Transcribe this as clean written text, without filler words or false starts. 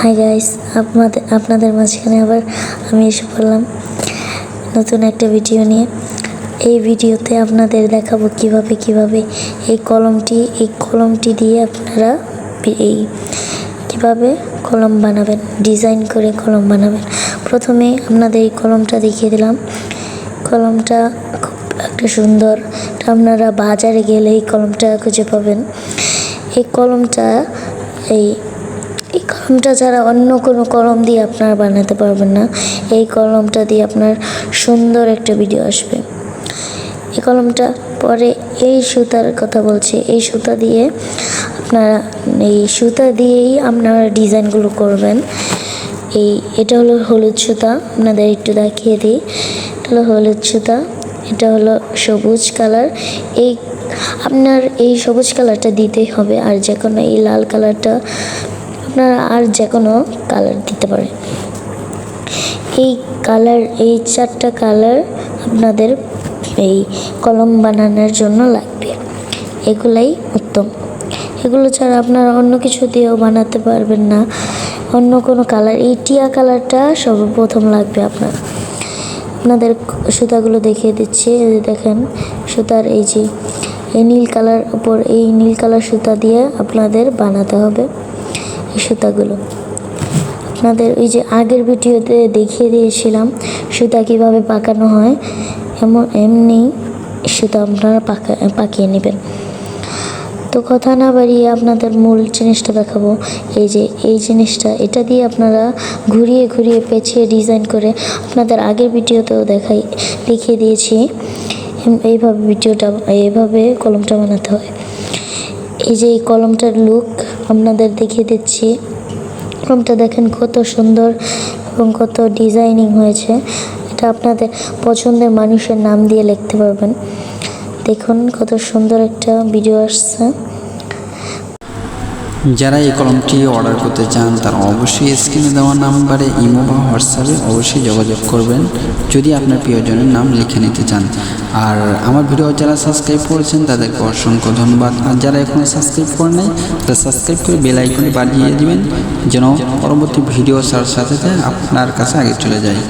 Hi guys, আপনাদের মাঝখানে আবার আমি এসে পড়লাম নতুন একটা ভিডিও নিয়ে। এই ভিডিওতে আপনাদের দেখাবো কিভাবে এই কলমটি দিয়ে আপনারা কিভাবে কলম বানাবেন, ডিজাইন করে কলম বানাবেন। প্রথমে আপনাদের এই কলমটা দেখিয়ে দিলাম। কলমটা খুব একটা সুন্দর, আপনারা বাজারে গেলে এই কলমটা খুঁজে পাবেন। এই কলমটা ছাড়া অন্য কোনো কলম দিয়ে আপনারা বানাতে পারবেন না। এই কলমটা দিয়ে আপনার সুন্দর একটা ভিডিও আসবে। এই কলমটা পরে এই সুতার কথা বলছি, এই সুতা দিয়েই আপনারা ডিজাইনগুলো করবেন। এটা হলো হলুদ সুতা, আপনাদের একটু দেখিয়ে দিই। এটা হলো হলুদ সুতা, এটা হলো সবুজ কালার। আপনার এই সবুজ কালারটা দিতেই হবে, আর যে কোনো এই লাল কালারটা আপনারা আর যে কোনো কালার দিতে পারেন। এই চারটা কালার আপনাদের এই কলম বানানোর জন্য লাগবে। এগুলাই উত্তম। এগুলো ছাড়া আপনারা অন্য কিছু দিয়েও বানাতে পারবেন না, অন্য কোনো কালার। এই টিয়া কালারটা সর্বপ্রথম লাগবে আপনাদের সুতাগুলো দেখিয়ে দিচ্ছি। দেখেন সুতার এই নীল কালার উপর এই নীল কালার সুতা দিয়ে আপনাদের বানাতে হবে এই সুতাগুলো। আপনাদের ওই যে আগের ভিডিওতে দেখিয়ে দিয়েছিলাম সুতা কিভাবে পাকানো হয়, এমনি সুতা আপনারা পাকিয়ে নেবেন। তো কথা না বাড়িয়ে আপনাদের মূল জিনিসটা দেখাবো। এই জিনিসটা, এটা দিয়ে আপনারা ঘুরিয়ে পেঁচিয়ে ডিজাইন করে আপনাদের আগের ভিডিওতেও দেখিয়ে দিয়েছি এইভাবে কলমটা বানাতে হয়। এই কলমটার লুক আপনাদের দেখিয়ে দিচ্ছি। কলমটা দেখেন কত সুন্দর এবং কত ডিজাইনিং হয়েছে। এটা আপনাদের পছন্দের মানুষের নাম দিয়ে লিখতে পারবেন। দেখুন কত সুন্দর একটা ভিডিও আসছে। যারা এই কলমটি অর্ডার করতে চান তারা অবশ্যই স্ক্রিনে দেওয়া নাম্বারে ইমো বা হোয়াটসঅ্যাপে অবশ্যই যোগাযোগ করবেন যদি আপনার প্রিয়জনের নাম লিখে নিতে চান। আর আমার ভিডিও যারা সাবস্ক্রাইব করেছেন তাদেরকে অসংখ্য ধন্যবাদ। আর যারা এখনও সাবস্ক্রাইব করে নাই তারা সাবস্ক্রাইব করে বেল আইকনে বাজিয়ে দিবেন যেন পরবর্তী ভিডিও সাথে আপনার কাছে আগে চলে যায়।